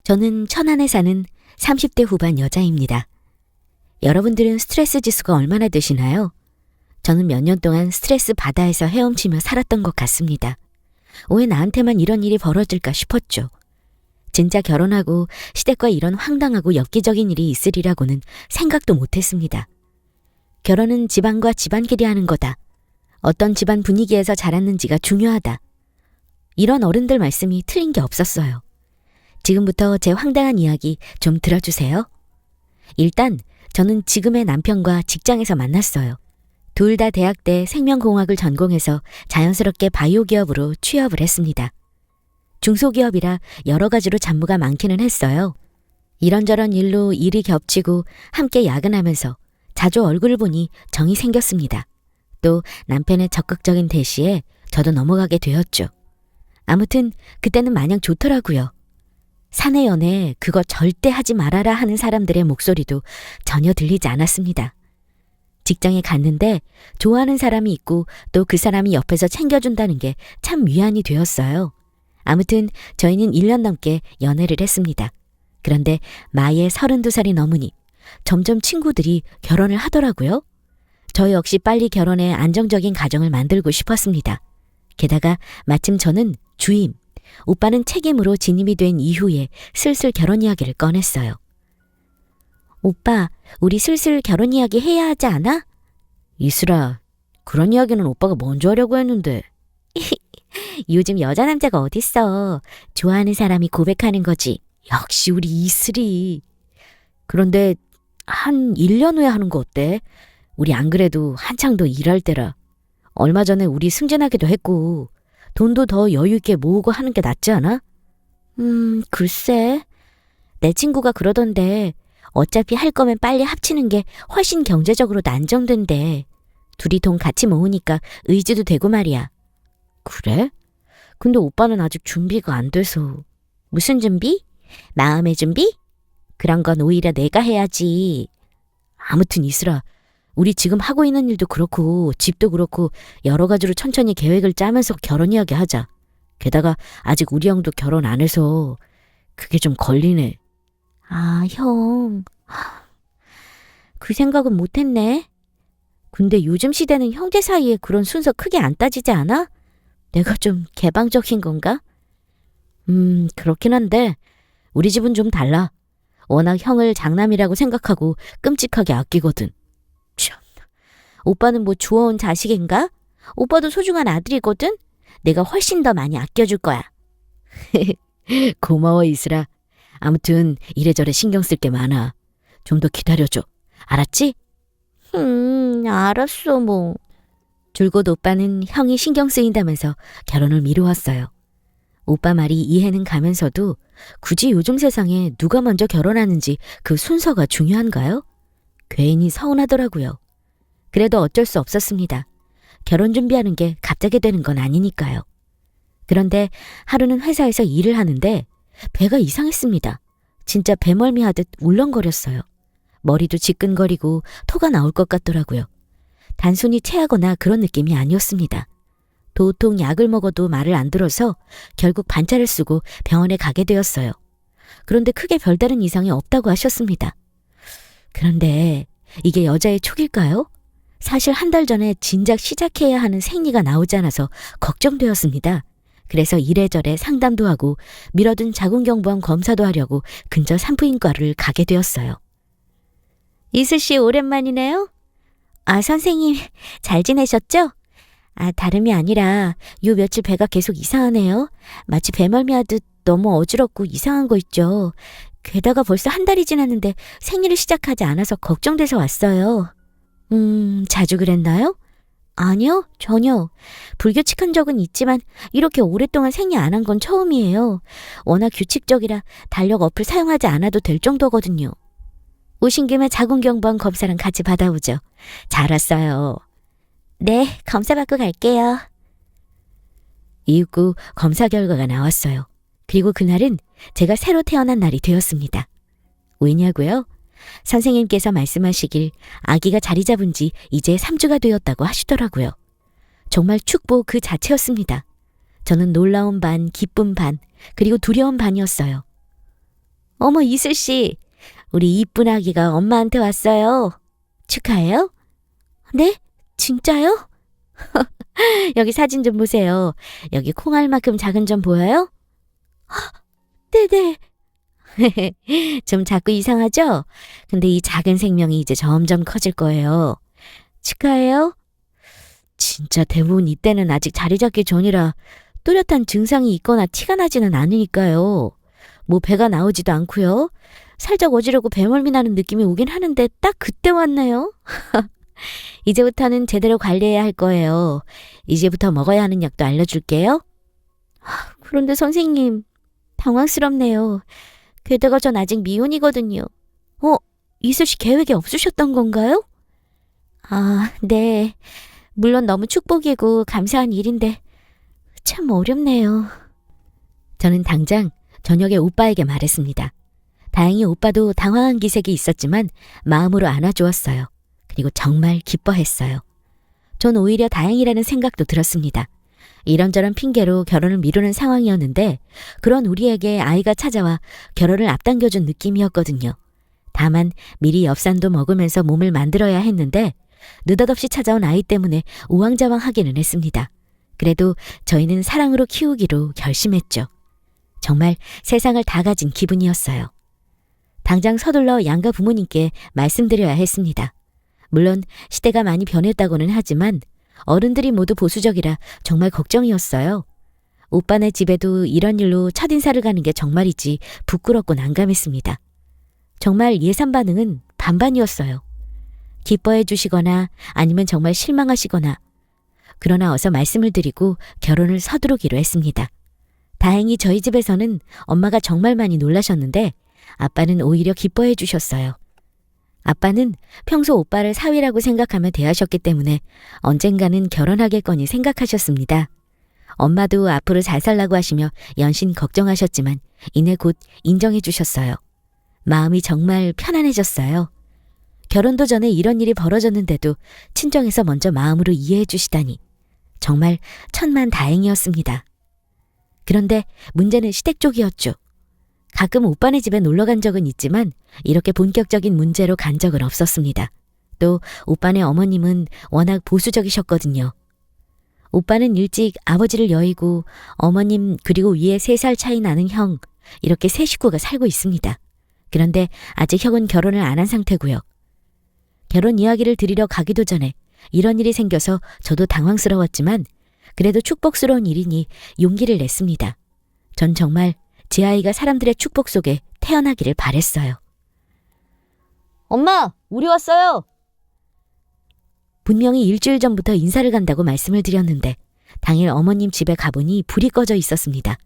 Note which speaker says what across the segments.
Speaker 1: 저는 천안에 사는 30대 후반 여자입니다. 여러분들은 스트레스 지수가 얼마나 되시나요? 저는 몇 년 동안 스트레스 바다에서 헤엄치며 살았던 것 같습니다. 왜 나한테만 이런 일이 벌어질까 싶었죠. 진짜 결혼하고 시댁과 이런 황당하고 엽기적인 일이 있으리라고는 생각도 못했습니다. 결혼은 집안과 집안끼리 하는 거다. 어떤 집안 분위기에서 자랐는지가 중요하다. 이런 어른들 말씀이 틀린 게 없었어요. 지금부터 제 황당한 이야기 좀 들어주세요. 일단 저는 지금의 남편과 직장에서 만났어요. 둘 다 대학 때 생명공학을 전공해서 자연스럽게 바이오 기업으로 취업을 했습니다. 중소기업이라 여러 가지로 잡무가 많기는 했어요. 이런저런 일로 일이 겹치고 함께 야근하면서 자주 얼굴을 보니 정이 생겼습니다. 또 남편의 적극적인 대시에 저도 넘어가게 되었죠. 아무튼 그때는 마냥 좋더라고요. 사내 연애 그거 절대 하지 말아라 하는 사람들의 목소리도 전혀 들리지 않았습니다. 직장에 갔는데 좋아하는 사람이 있고 또 그 사람이 옆에서 챙겨준다는 게 참 위안이 되었어요. 아무튼 저희는 1년 넘게 연애를 했습니다. 그런데 마에 32살이 넘으니 점점 친구들이 결혼을 하더라고요. 저 역시 빨리 결혼해 안정적인 가정을 만들고 싶었습니다. 게다가 마침 저는 주임, 오빠는 책임으로 진입이 된 이후에 슬슬 결혼 이야기를 꺼냈어요. 오빠, 우리 슬슬 결혼 이야기 해야 하지 않아? 이슬아, 그런 이야기는 오빠가 먼저 하려고 했는데. 요즘 여자 남자가 어딨어. 좋아하는 사람이 고백하는 거지. 역시 우리 이슬이. 그런데 한 1년 후에 하는 거 어때? 우리 안 그래도 한창 더 일할 때라. 얼마 전에 우리 승진하기도 했고 돈도 더 여유 있게 모으고 하는 게 낫지 않아? 글쎄. 내 친구가 그러던데 어차피 할 거면 빨리 합치는 게 훨씬 경제적으로도 안정된대. 둘이 돈 같이 모으니까 의지도 되고 말이야. 그래? 근데 오빠는 아직 준비가 안 돼서. 무슨 준비? 마음의 준비? 그런 건 오히려 내가 해야지. 아무튼 이슬아, 우리 지금 하고 있는 일도 그렇고 집도 그렇고 여러 가지로 천천히 계획을 짜면서 결혼 이야기 하자. 게다가 아직 우리 형도 결혼 안 해서 그게 좀 걸리네. 아, 형. 그 생각은 못했네. 근데 요즘 시대는 형제 사이에 그런 순서 크게 안 따지지 않아? 내가 좀 개방적인 건가? 그렇긴 한데 우리 집은 좀 달라. 워낙 형을 장남이라고 생각하고 끔찍하게 아끼거든. 참, 오빠는 뭐 주워온 자식인가? 오빠도 소중한 아들이거든? 내가 훨씬 더 많이 아껴줄 거야. 고마워 이슬아. 아무튼 이래저래 신경 쓸 게 많아. 좀 더 기다려줘. 알았지? 알았어 뭐. 줄곧 오빠는 형이 신경 쓰인다면서 결혼을 미루었어요. 오빠 말이 이해는 가면서도 굳이 요즘 세상에 누가 먼저 결혼하는지 그 순서가 중요한가요? 괜히 서운하더라고요. 그래도 어쩔 수 없었습니다. 결혼 준비하는 게 갑자기 되는 건 아니니까요. 그런데 하루는 회사에서 일을 하는데 배가 이상했습니다. 진짜 배멀미하듯 울렁거렸어요. 머리도 지끈거리고 토가 나올 것 같더라고요. 단순히 체하거나 그런 느낌이 아니었습니다. 도통 약을 먹어도 말을 안 들어서 결국 반차를 쓰고 병원에 가게 되었어요. 그런데 크게 별다른 이상이 없다고 하셨습니다. 그런데 이게 여자의 촉일까요? 사실 한 달 전에 진작 시작해야 하는 생리가 나오지 않아서 걱정되었습니다. 그래서 이래저래 상담도 하고 미뤄둔 자궁경부암 검사도 하려고 근처 산부인과를 가게 되었어요. 이슬 씨 오랜만이네요. 아, 선생님 잘 지내셨죠? 아, 다름이 아니라 요 며칠 배가 계속 이상하네요. 마치 배멀미하듯 너무 어지럽고 이상한 거 있죠. 게다가 벌써 한 달이 지났는데 생리를 시작하지 않아서 걱정돼서 왔어요. 자주 그랬나요? 아니요, 전혀. 불규칙한 적은 있지만 이렇게 오랫동안 생리 안 한 건 처음이에요. 워낙 규칙적이라 달력 어플 사용하지 않아도 될 정도거든요. 오신 김에 자궁경부암 검사랑 같이 받아오죠. 잘 왔어요. 네, 검사 받고 갈게요. 이윽고 검사 결과가 나왔어요. 그리고 그날은 제가 새로 태어난 날이 되었습니다. 왜냐고요? 선생님께서 말씀하시길 아기가 자리 잡은 지 이제 3주가 되었다고 하시더라고요. 정말 축복 그 자체였습니다. 저는 놀라운 반, 기쁨 반, 그리고 두려운 반이었어요. 어머, 이슬 씨. 우리 이쁜 아기가 엄마한테 왔어요. 축하해요? 네? 진짜요? 여기 사진 좀 보세요. 여기 콩알만큼 작은 점 보여요? 네네. 좀 자꾸 이상하죠? 근데 이 작은 생명이 이제 점점 커질 거예요. 축하해요. 진짜 대부분 이때는 아직 자리 잡기 전이라 뚜렷한 증상이 있거나 티가 나지는 않으니까요. 뭐 배가 나오지도 않고요. 살짝 어지럽고 배멀미 나는 느낌이 오긴 하는데 딱 그때 왔네요. 이제부터는 제대로 관리해야 할 거예요. 이제부터 먹어야 하는 약도 알려줄게요. 그런데 선생님, 당황스럽네요. 게다가 전 아직 미혼이거든요. 이슬 씨 계획이 없으셨던 건가요? 아, 네. 물론 너무 축복이고 감사한 일인데 참 어렵네요. 저는 당장 저녁에 오빠에게 말했습니다. 다행히 오빠도 당황한 기색이 있었지만 마음으로 안아주었어요. 그리고 정말 기뻐했어요. 전 오히려 다행이라는 생각도 들었습니다. 이런저런 핑계로 결혼을 미루는 상황이었는데 그런 우리에게 아이가 찾아와 결혼을 앞당겨준 느낌이었거든요. 다만 미리 엽산도 먹으면서 몸을 만들어야 했는데 느닷없이 찾아온 아이 때문에 우왕좌왕하기는 했습니다. 그래도 저희는 사랑으로 키우기로 결심했죠. 정말 세상을 다 가진 기분이었어요. 당장 서둘러 양가 부모님께 말씀드려야 했습니다. 물론 시대가 많이 변했다고는 하지만 어른들이 모두 보수적이라 정말 걱정이었어요. 오빠네 집에도 이런 일로 첫인사를 가는 게 정말이지 부끄럽고 난감했습니다. 정말 예상 반응은 반반이었어요. 기뻐해 주시거나 아니면 정말 실망하시거나. 그러나 어서 말씀을 드리고 결혼을 서두르기로 했습니다. 다행히 저희 집에서는 엄마가 정말 많이 놀라셨는데 아빠는 오히려 기뻐해 주셨어요. 아빠는 평소 오빠를 사위라고 생각하며 대하셨기 때문에 언젠가는 결혼하겠거니 생각하셨습니다. 엄마도 앞으로 잘 살라고 하시며 연신 걱정하셨지만 이내 곧 인정해 주셨어요. 마음이 정말 편안해졌어요. 결혼도 전에 이런 일이 벌어졌는데도 친정에서 먼저 마음으로 이해해 주시다니 정말 천만다행이었습니다. 그런데 문제는 시댁 쪽이었죠. 가끔 오빠네 집에 놀러 간 적은 있지만 이렇게 본격적인 문제로 간 적은 없었습니다. 또 오빠네 어머님은 워낙 보수적이셨거든요. 오빠는 일찍 아버지를 여의고 어머님 그리고 위에 3살 차이 나는 형 이렇게 세 식구가 살고 있습니다. 그런데 아직 형은 결혼을 안 한 상태고요. 결혼 이야기를 드리러 가기도 전에 이런 일이 생겨서 저도 당황스러웠지만 그래도 축복스러운 일이니 용기를 냈습니다. 전 정말 제 아이가 사람들의 축복 속에 태어나기를 바랬어요. 엄마, 우리 왔어요. 분명히 일주일 전부터 인사를 간다고 말씀을 드렸는데 당일 어머님 집에 가보니 불이 꺼져 있었습니다.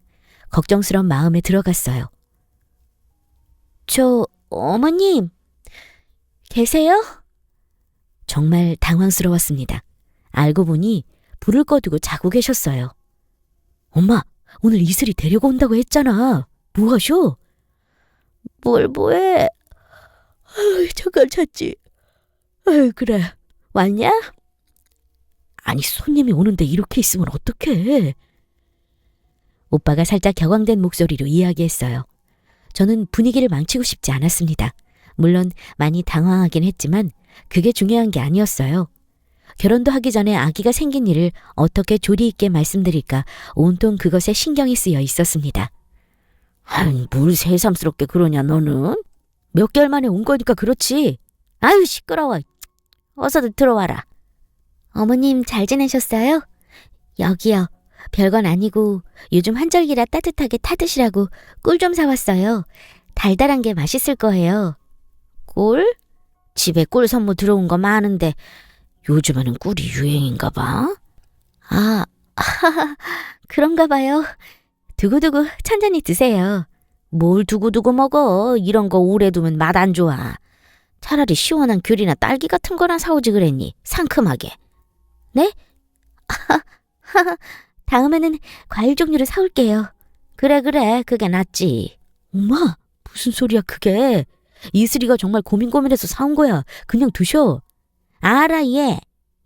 Speaker 1: 걱정스러운 마음에 들어갔어요. 어머님, 계세요? 정말 당황스러웠습니다. 알고 보니 불을 꺼두고 자고 계셨어요. 엄마, 오늘 이슬이 데리고 온다고 했잖아. 뭐 하셔? 뭘 뭐해? 잠깐 잤지. 그래. 왔냐? 아니, 손님이 오는데 이렇게 있으면 어떡해? 오빠가 살짝 격앙된 목소리로 이야기했어요. 저는 분위기를 망치고 싶지 않았습니다. 물론 많이 당황하긴 했지만 그게 중요한 게 아니었어요. 결혼도 하기 전에 아기가 생긴 일을 어떻게 조리 있게 말씀드릴까 온통 그것에 신경이 쓰여 있었습니다. 뭘 새삼스럽게 그러냐 너는? 몇 개월 만에 온 거니까 그렇지. 아유 시끄러워. 어서들 들어와라. 어머님 잘 지내셨어요? 여기요. 별건 아니고 요즘 한절기라 따뜻하게 타드시라고 꿀 좀 사왔어요. 달달한 게 맛있을 거예요. 꿀? 집에 꿀 선물 들어온 거 많은데 요즘에는 꿀이 유행인가 봐? 그런가 봐요. 두고두고 천천히 드세요. 뭘 두고두고 먹어. 이런 거 오래 두면 맛 안 좋아. 차라리 시원한 귤이나 딸기 같은 거나 사오지 그랬니? 상큼하게. 네? 다음에는 과일 종류를 사올게요. 그래 그게 낫지. 엄마 무슨 소리야 그게. 이슬이가 정말 고민해서 사온 거야. 그냥 두셔. 알아 얘.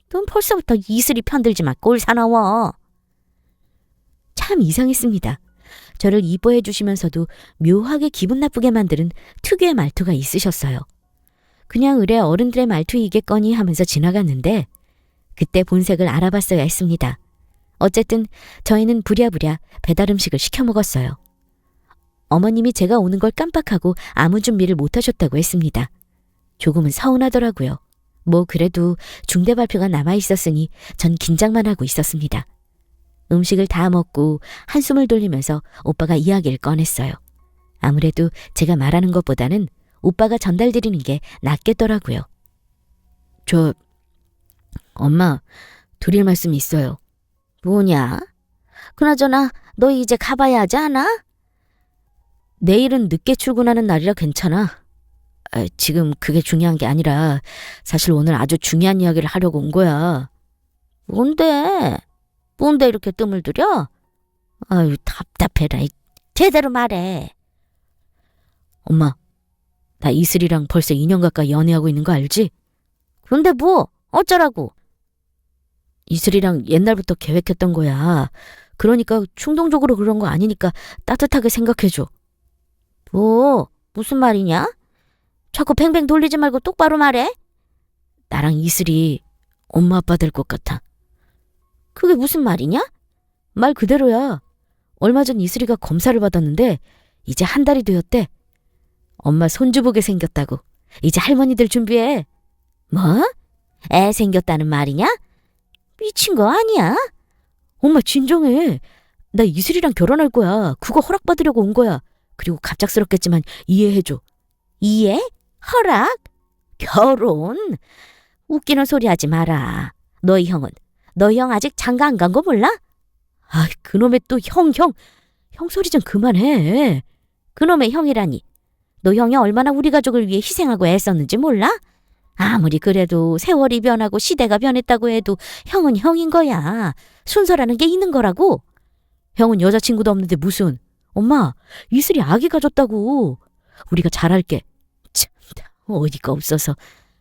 Speaker 1: 넌 벌써부터 이슬이 편들지 마. 꼴 사나워. 참 이상했습니다. 저를 이뻐해 주시면서도 묘하게 기분 나쁘게 만드는 특유의 말투가 있으셨어요. 그냥 의뢰 어른들의 말투이겠거니 하면서 지나갔는데 그때 본색을 알아봤어야 했습니다. 어쨌든 저희는 부랴부랴 배달 음식을 시켜 먹었어요. 어머님이 제가 오는 걸 깜빡하고 아무 준비를 못하셨다고 했습니다. 조금은 서운하더라고요. 뭐 그래도 중대 발표가 남아있었으니 전 긴장만 하고 있었습니다. 음식을 다 먹고 한숨을 돌리면서 오빠가 이야기를 꺼냈어요. 아무래도 제가 말하는 것보다는 오빠가 전달드리는 게 낫겠더라고요. 엄마, 드릴 말씀이 있어요. 뭐냐? 그나저나 너 이제 가봐야 하지 않아? 내일은 늦게 출근하는 날이라 괜찮아. 지금 그게 중요한 게 아니라 사실 오늘 아주 중요한 이야기를 하려고 온 거야. 뭔데? 뭔데 이렇게 뜸을 들여? 아유, 답답해라. 제대로 말해. 엄마, 나 이슬이랑 벌써 2년 가까이 연애하고 있는 거 알지? 근데 뭐? 어쩌라고? 이슬이랑 옛날부터 계획했던 거야. 그러니까 충동적으로 그런 거 아니니까 따뜻하게 생각해줘. 뭐? 무슨 말이냐? 자꾸 뱅뱅 돌리지 말고 똑바로 말해. 나랑 이슬이 엄마 아빠 될 것 같아. 그게 무슨 말이냐? 말 그대로야. 얼마 전 이슬이가 검사를 받았는데 이제 한 달이 되었대. 엄마 손주 보게 생겼다고. 이제 할머니 될 준비해. 뭐? 애 생겼다는 말이냐? 미친 거 아니야? 엄마 진정해. 나 이슬이랑 결혼할 거야. 그거 허락받으려고 온 거야. 그리고 갑작스럽겠지만 이해해줘. 이해? 허락? 결혼? 웃기는 소리 하지 마라. 너희 형 아직 장가 안 간 거 몰라? 아, 그놈의 또 형 소리 좀 그만해. 그놈의 형이라니. 너 형이 얼마나 우리 가족을 위해 희생하고 애썼는지 몰라? 아무리 그래도 세월이 변하고 시대가 변했다고 해도 형은 형인 거야. 순서라는 게 있는 거라고. 형은 여자친구도 없는데 무슨. 엄마, 이슬이 아기 가졌다고. 우리가 잘할게. 참, 어이가 없어서.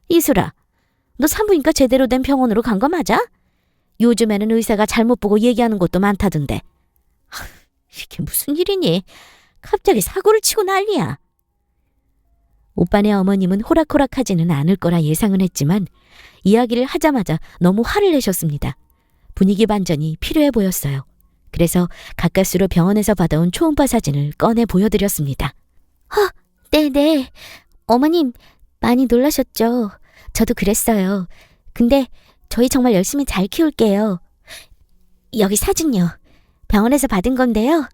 Speaker 1: 이슬아, 너 산부인과 제대로 된 병원으로 간 거 맞아? 요즘에는 의사가 잘못 보고 얘기하는 것도 많다던데. 이게 무슨 일이니? 갑자기 사고를 치고 난리야. 오빠네 어머님은 호락호락하지는 않을 거라 예상은 했지만 이야기를 하자마자 너무 화를 내셨습니다. 분위기 반전이 필요해 보였어요. 그래서 가까스로 병원에서 받아온 초음파 사진을 꺼내 보여드렸습니다. 네네. 어머님 많이 놀라셨죠? 저도 그랬어요. 근데 저희 정말 열심히 잘 키울게요. 여기 사진요. 병원에서 받은 건데요.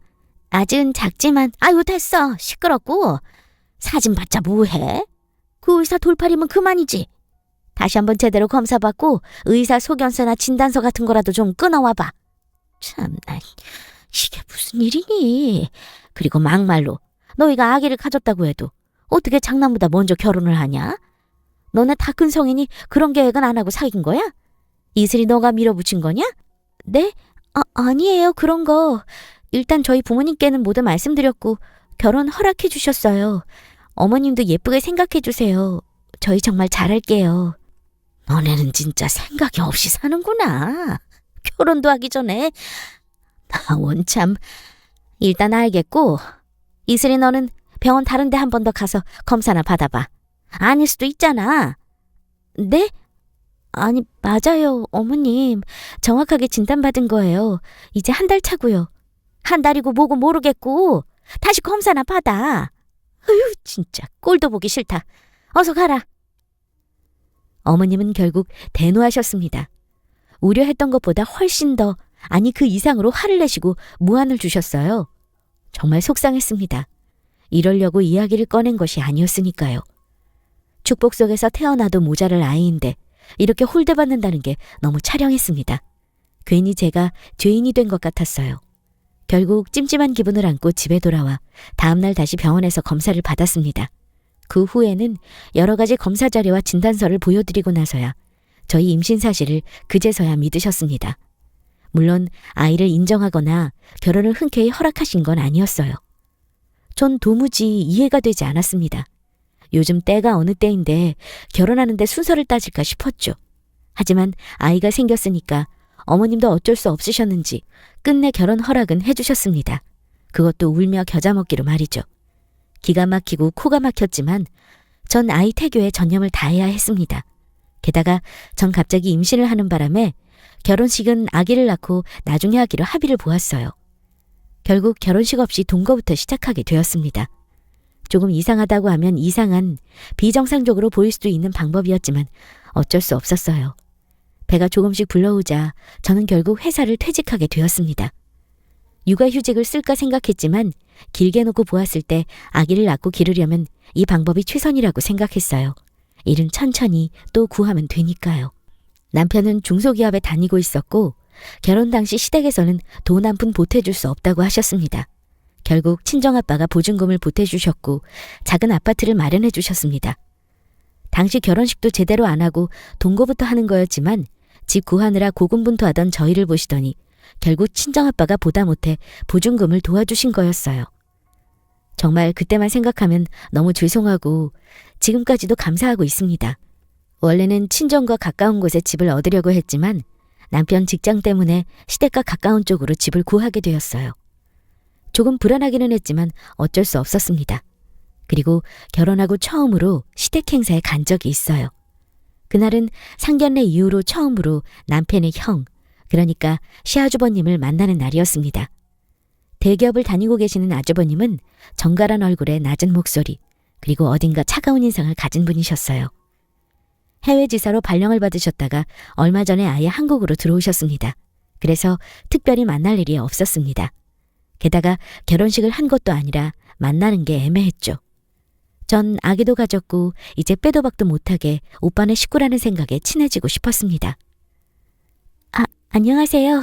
Speaker 1: 아직은 작지만 아유 됐어. 시끄럽고. 사진 봤자 뭐해? 그 의사 돌팔이면 그만이지. 다시 한번 제대로 검사받고 의사 소견서나 진단서 같은 거라도 좀 끊어와봐. 참나, 이게 무슨 일이니? 그리고 막말로 너희가 아기를 가졌다고 해도 어떻게 장남보다 먼저 결혼을 하냐? 너네 다 큰 성인이 그런 계획은 안 하고 사귄 거야? 이슬이 너가 밀어붙인 거냐? 네? 아니에요. 그런 거. 일단 저희 부모님께는 모두 말씀드렸고 결혼 허락해 주셨어요. 어머님도 예쁘게 생각해 주세요. 저희 정말 잘할게요. 너네는 진짜 생각이 없이 사는구나. 결혼도 하기 전에. 나 원참. 일단 알겠고 이슬이 너는 병원 다른 데 한 번 더 가서 검사나 받아봐. 아닐 수도 있잖아. 네? 아니 맞아요 어머님. 정확하게 진단받은 거예요. 이제 한 달 차고요. 한 달이고 뭐고 모르겠고 다시 검사나 받아. 어휴 진짜 꼴도 보기 싫다. 어서 가라. 어머님은 결국 대노하셨습니다. 우려했던 것보다 훨씬 더 아니 그 이상으로 화를 내시고 무안을 주셨어요. 정말 속상했습니다. 이러려고 이야기를 꺼낸 것이 아니었으니까요. 축복 속에서 태어나도 모자랄 아이인데 이렇게 홀대받는다는 게 너무 차량했습니다. 괜히 제가 죄인이 된 것 같았어요. 결국 찜찜한 기분을 안고 집에 돌아와 다음날 다시 병원에서 검사를 받았습니다. 그 후에는 여러 가지 검사 자료와 진단서를 보여드리고 나서야 저희 임신 사실을 그제서야 믿으셨습니다. 물론 아이를 인정하거나 결혼을 흔쾌히 허락하신 건 아니었어요. 전 도무지 이해가 되지 않았습니다. 요즘 때가 어느 때인데 결혼하는데 순서를 따질까 싶었죠. 하지만 아이가 생겼으니까 어머님도 어쩔 수 없으셨는지 끝내 결혼 허락은 해주셨습니다. 그것도 울며 겨자 먹기로 말이죠. 기가 막히고 코가 막혔지만 전 아이 태교에 전념을 다해야 했습니다. 게다가 전 갑자기 임신을 하는 바람에 결혼식은 아기를 낳고 나중에 하기로 합의를 보았어요. 결국 결혼식 없이 동거부터 시작하게 되었습니다. 조금 이상하다고 하면 이상한, 비정상적으로 보일 수도 있는 방법이었지만 어쩔 수 없었어요. 배가 조금씩 불러오자 저는 결국 회사를 퇴직하게 되었습니다. 육아휴직을 쓸까 생각했지만 길게 놓고 보았을 때 아기를 낳고 기르려면 이 방법이 최선이라고 생각했어요. 일은 천천히 또 구하면 되니까요. 남편은 중소기업에 다니고 있었고 결혼 당시 시댁에서는 돈 한 푼 보태줄 수 없다고 하셨습니다. 결국 친정아빠가 보증금을 보태주셨고 작은 아파트를 마련해 주셨습니다. 당시 결혼식도 제대로 안 하고 동거부터 하는 거였지만 집 구하느라 고군분투하던 저희를 보시더니 결국 친정아빠가 보다 못해 보증금을 도와주신 거였어요. 정말 그때만 생각하면 너무 죄송하고 지금까지도 감사하고 있습니다. 원래는 친정과 가까운 곳에 집을 얻으려고 했지만 남편 직장 때문에 시댁과 가까운 쪽으로 집을 구하게 되었어요. 조금 불안하기는 했지만 어쩔 수 없었습니다. 그리고 결혼하고 처음으로 시댁 행사에 간 적이 있어요. 그날은 상견례 이후로 처음으로 남편의 형, 그러니까 시아주버님을 만나는 날이었습니다. 대기업을 다니고 계시는 아주버님은 정갈한 얼굴에 낮은 목소리, 그리고 어딘가 차가운 인상을 가진 분이셨어요. 해외 지사로 발령을 받으셨다가 얼마 전에 아예 한국으로 들어오셨습니다. 그래서 특별히 만날 일이 없었습니다. 게다가 결혼식을 한 것도 아니라 만나는 게 애매했죠. 전 아기도 가졌고 이제 빼도 박도 못하게 오빠네 식구라는 생각에 친해지고 싶었습니다. 안녕하세요.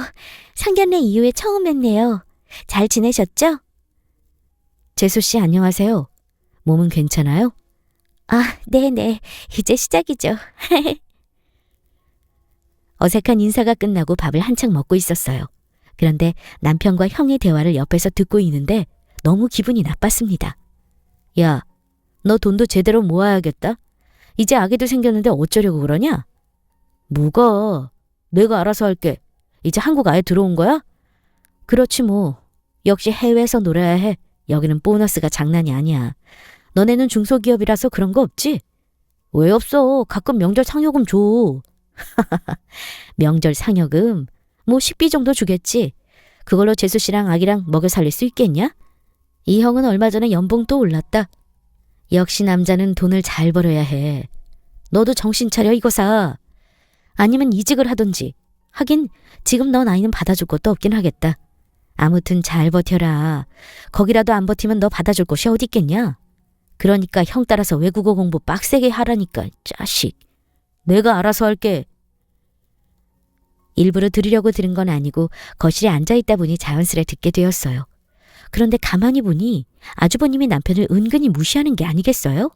Speaker 1: 상견례 이후에 처음 뵙네요. 잘 지내셨죠? 재수 씨 안녕하세요. 몸은 괜찮아요? 네네. 이제 시작이죠. 어색한 인사가 끝나고 밥을 한창 먹고 있었어요. 그런데 남편과 형의 대화를 옆에서 듣고 있는데 너무 기분이 나빴습니다. 야, 너 돈도 제대로 모아야겠다. 이제 아기도 생겼는데 어쩌려고 그러냐? 뭐가? 내가 알아서 할게. 이제 한국 아예 들어온 거야? 그렇지 뭐. 역시 해외에서 놀아야 해. 여기는 보너스가 장난이 아니야. 너네는 중소기업이라서 그런 거 없지? 왜 없어? 가끔 명절 상여금 줘. 명절 상여금? 뭐 식비 정도 주겠지. 그걸로 재수 씨랑 아기랑 먹여 살릴 수 있겠냐? 이 형은 얼마 전에 연봉 또 올랐다. 역시 남자는 돈을 잘 벌어야 해. 너도 정신 차려 이거사. 아니면 이직을 하든지. 하긴 지금 너 나이는 받아줄 것도 없긴 하겠다. 아무튼 잘 버텨라. 거기라도 안 버티면 너 받아줄 곳이 어디 있겠냐? 그러니까 형 따라서 외국어 공부 빡세게 하라니까. 자식. 내가 알아서 할게. 일부러 들으려고 들은 건 아니고 거실에 앉아있다 보니 자연스레 듣게 되었어요. 그런데 가만히 보니 아주버님이 남편을 은근히 무시하는 게 아니겠어요?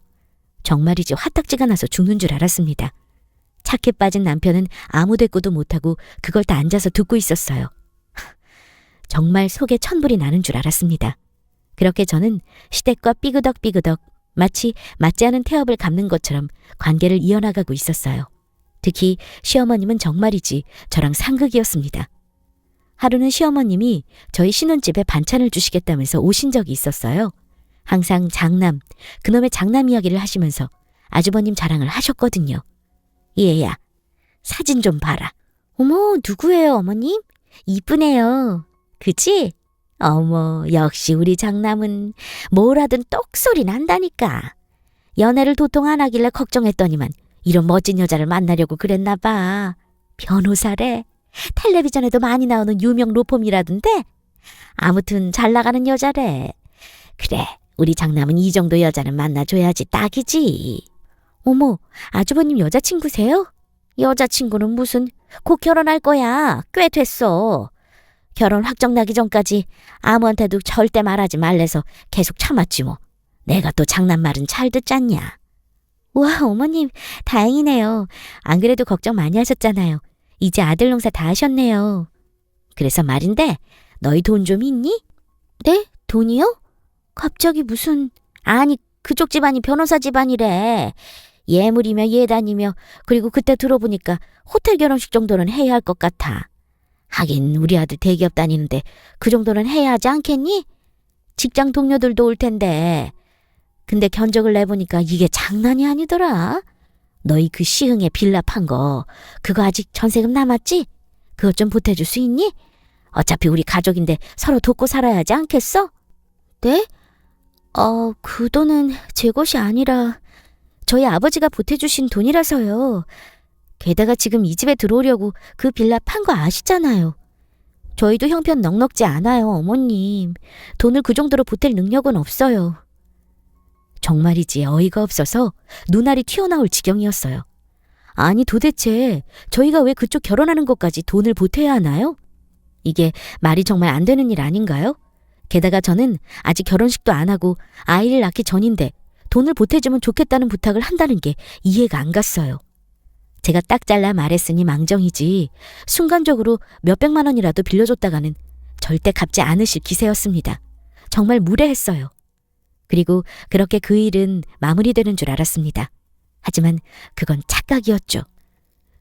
Speaker 1: 정말이지 화딱지가 나서 죽는 줄 알았습니다. 착해 빠진 남편은 아무 대꾸도 못하고 그걸 다 앉아서 듣고 있었어요. 정말 속에 천불이 나는 줄 알았습니다. 그렇게 저는 시댁과 삐그덕삐그덕 마치 맞지 않은 태엽을 감는 것처럼 관계를 이어나가고 있었어요. 특히 시어머님은 정말이지 저랑 상극이었습니다. 하루는 시어머님이 저희 신혼집에 반찬을 주시겠다면서 오신 적이 있었어요. 항상 장남, 그놈의 장남 이야기를 하시면서 아주버님 자랑을 하셨거든요. 얘야, 사진 좀 봐라. 어머, 누구예요, 어머님? 이쁘네요. 그치? 어머, 역시 우리 장남은 뭘 하든 똑소리 난다니까. 연애를 도통 안 하길래 걱정했더니만 이런 멋진 여자를 만나려고 그랬나 봐. 변호사래. 텔레비전에도 많이 나오는 유명 로펌이라던데. 아무튼 잘 나가는 여자래. 그래, 우리 장남은 이 정도 여자는 만나줘야지 딱이지. 어머, 아주버님 여자친구세요? 여자친구는 무슨, 곧 결혼할 거야. 꽤 됐어. 결혼 확정 나기 전까지 아무한테도 절대 말하지 말래서 계속 참았지 뭐. 내가 또 장남 말은 잘 듣잖냐. 우와, 어머님 다행이네요. 안 그래도 걱정 많이 하셨잖아요. 이제 아들 농사 다 하셨네요. 그래서 말인데 너희 돈 좀 있니? 네? 돈이요? 갑자기 무슨... 아니, 그쪽 집안이 변호사 집안이래. 예물이며 예단이며. 그리고 그때 들어보니까 호텔 결혼식 정도는 해야 할 것 같아. 하긴 우리 아들 대기업 다니는데 그 정도는 해야 하지 않겠니? 직장 동료들도 올 텐데. 근데 견적을 내보니까 이게 장난이 아니더라. 너희 그 시흥에 빌라 판 거, 그거 아직 전세금 남았지? 그것 좀 보태줄 수 있니? 어차피 우리 가족인데 서로 돕고 살아야 하지 않겠어? 네? 그 돈은 제 것이 아니라 저희 아버지가 보태주신 돈이라서요. 게다가 지금 이 집에 들어오려고 그 빌라 판 거 아시잖아요. 저희도 형편 넉넉지 않아요, 어머님. 돈을 그 정도로 보탤 능력은 없어요. 정말이지 어이가 없어서 눈알이 튀어나올 지경이었어요. 아니 도대체 저희가 왜 그쪽 결혼하는 것까지 돈을 보태야 하나요? 이게 말이 정말 안 되는 일 아닌가요? 게다가 저는 아직 결혼식도 안 하고 아이를 낳기 전인데 돈을 보태주면 좋겠다는 부탁을 한다는 게 이해가 안 갔어요. 제가 딱 잘라 말했으니 망정이지 순간적으로 몇백만 원이라도 빌려줬다가는 절대 갚지 않으실 기세였습니다. 정말 무례했어요. 그리고 그렇게 그 일은 마무리되는 줄 알았습니다. 하지만 그건 착각이었죠.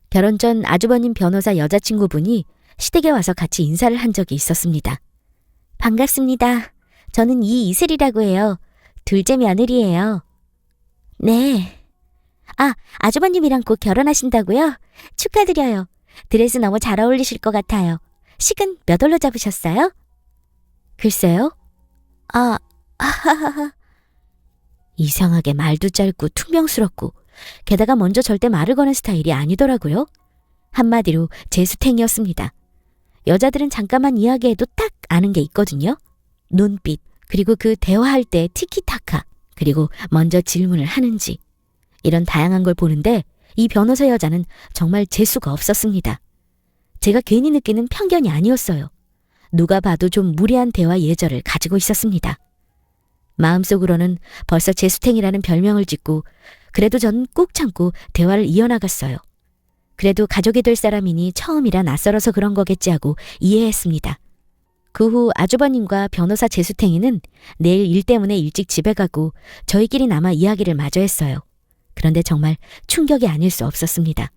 Speaker 1: 결혼 전 아주버님 변호사 여자친구분이 시댁에 와서 같이 인사를 한 적이 있었습니다. 반갑습니다. 저는 이이슬이라고 해요. 둘째 며느리예요. 네. 아주버님이랑 곧 결혼하신다고요? 축하드려요. 드레스 너무 잘 어울리실 것 같아요. 식은 몇 월로 잡으셨어요? 글쎄요. 이상하게 말도 짧고 퉁명스럽고 게다가 먼저 절대 말을 거는 스타일이 아니더라고요. 한마디로 재수탱이었습니다. 여자들은 잠깐만 이야기해도 딱 아는 게 있거든요. 눈빛, 그리고 그 대화할 때 티키타카, 그리고 먼저 질문을 하는지. 이런 다양한 걸 보는데 이 변호사 여자는 정말 재수가 없었습니다. 제가 괜히 느끼는 편견이 아니었어요. 누가 봐도 좀 무례한 대화 예절을 가지고 있었습니다. 마음속으로는 벌써 재수탱이라는 별명을 짓고 그래도 전 꾹 참고 대화를 이어나갔어요. 그래도 가족이 될 사람이니 처음이라 낯설어서 그런 거겠지 하고 이해했습니다. 그 후 아주버님과 변호사 재수탱이는 내일 일 때문에 일찍 집에 가고 저희끼리 남아 이야기를 마저 했어요. 그런데 정말 충격이 아닐 수 없었습니다.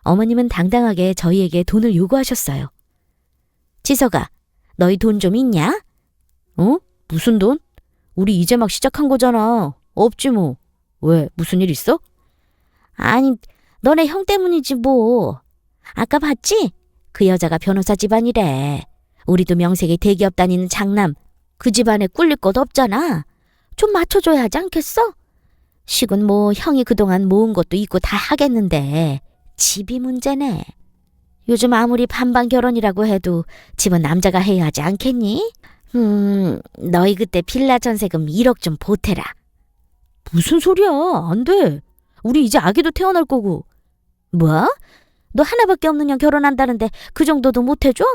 Speaker 1: 어머님은 당당하게 저희에게 돈을 요구하셨어요. 지석아, 너희 돈 좀 있냐? 무슨 돈? 우리 이제 막 시작한 거잖아. 없지 뭐. 왜? 무슨 일 있어? 아니, 너네 형 때문이지 뭐. 아까 봤지? 그 여자가 변호사 집안이래. 우리도 명색이 대기업 다니는 장남. 그 집안에 꿀릴 것 없잖아. 좀 맞춰줘야 하지 않겠어? 식은 뭐 형이 그동안 모은 것도 있고 다 하겠는데 집이 문제네. 요즘 아무리 반반 결혼이라고 해도 집은 남자가 해야 하지 않겠니? 너희 그때 빌라 전세금 1억 좀 보태라. 무슨 소리야? 안 돼. 우리 이제 아기도 태어날 거고. 뭐? 너 하나밖에 없는 형 결혼한다는데 그 정도도 못 해줘?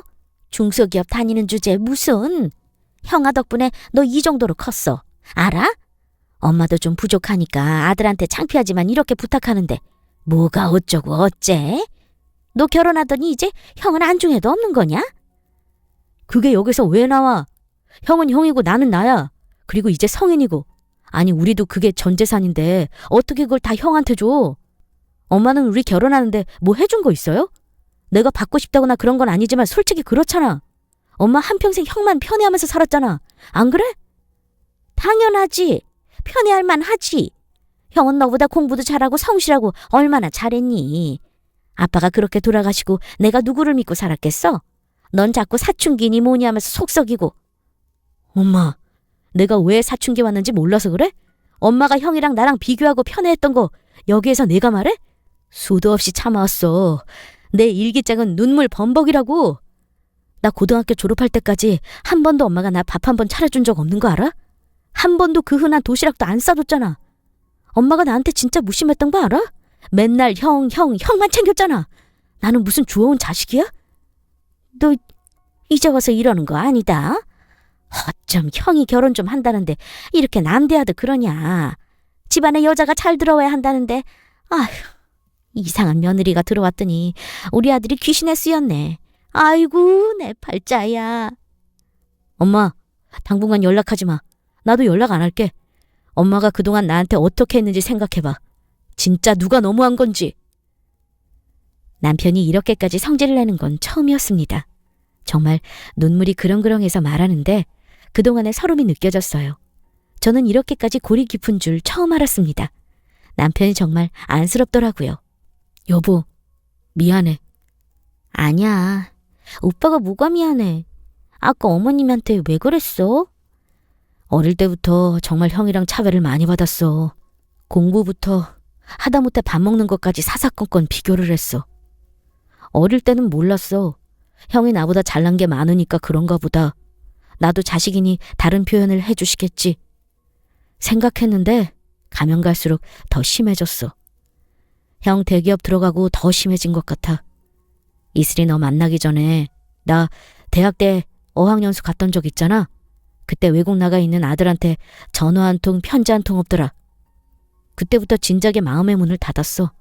Speaker 1: 중소기업 다니는 주제에 무슨. 형아 덕분에 너 이 정도로 컸어. 알아? 엄마도 좀 부족하니까 아들한테 창피하지만 이렇게 부탁하는데 뭐가 어쩌고 어째? 너 결혼하더니 이제 형은 안중에도 없는 거냐? 그게 여기서 왜 나와? 형은 형이고 나는 나야. 그리고 이제 성인이고. 아니 우리도 그게 전 재산인데 어떻게 그걸 다 형한테 줘? 엄마는 우리 결혼하는데 뭐 해준 거 있어요? 내가 받고 싶다거나 그런 건 아니지만 솔직히 그렇잖아. 엄마 한평생 형만 편애하면서 살았잖아. 안 그래? 당연하지. 편애할 만하지. 형은 너보다 공부도 잘하고 성실하고 얼마나 잘했니? 아빠가 그렇게 돌아가시고 내가 누구를 믿고 살았겠어? 넌 자꾸 사춘기니 뭐니 하면서 속썩이고. 엄마, 내가 왜 사춘기 왔는지 몰라서 그래? 엄마가 형이랑 나랑 비교하고 편애했던 거 여기에서 내가 말해? 수도 없이 참아왔어. 내 일기장은 눈물 범벅이라고. 나 고등학교 졸업할 때까지 한 번도 엄마가 나 밥 한 번 차려준 적 없는 거 알아? 한 번도 그 흔한 도시락도 안 싸줬잖아. 엄마가 나한테 진짜 무심했던 거 알아? 맨날 형만 챙겼잖아. 나는 무슨 주워온 자식이야? 너 이제 와서 이러는 거 아니다. 어쩜 형이 결혼 좀 한다는데 이렇게 남대하듯 그러냐. 집안에 여자가 잘 들어와야 한다는데 아휴, 이상한 며느리가 들어왔더니 우리 아들이 귀신에 쓰였네. 아이고 내 팔자야. 엄마, 당분간 연락하지 마. 나도 연락 안 할게. 엄마가 그동안 나한테 어떻게 했는지 생각해봐. 진짜 누가 너무한 건지. 남편이 이렇게까지 성질을 내는 건 처음이었습니다. 정말 눈물이 그렁그렁해서 말하는데 그동안의 서름이 느껴졌어요. 저는 이렇게까지 골이 깊은 줄 처음 알았습니다. 남편이 정말 안쓰럽더라고요. 여보, 미안해. 아니야. 오빠가 뭐가 미안해. 아까 어머님한테 왜 그랬어? 어릴 때부터 정말 형이랑 차별을 많이 받았어. 공부부터 하다못해 밥 먹는 것까지 사사건건 비교를 했어. 어릴 때는 몰랐어. 형이 나보다 잘난 게 많으니까 그런가 보다. 나도 자식이니 다른 표현을 해주시겠지. 생각했는데 가면 갈수록 더 심해졌어. 형 대기업 들어가고 더 심해진 것 같아. 이슬이 너 만나기 전에 나 대학 때 어학연수 갔던 적 있잖아. 그때 외국 나가 있는 아들한테 전화 한 통, 편지 한 통 없더라. 그때부터 진작에 마음의 문을 닫았어.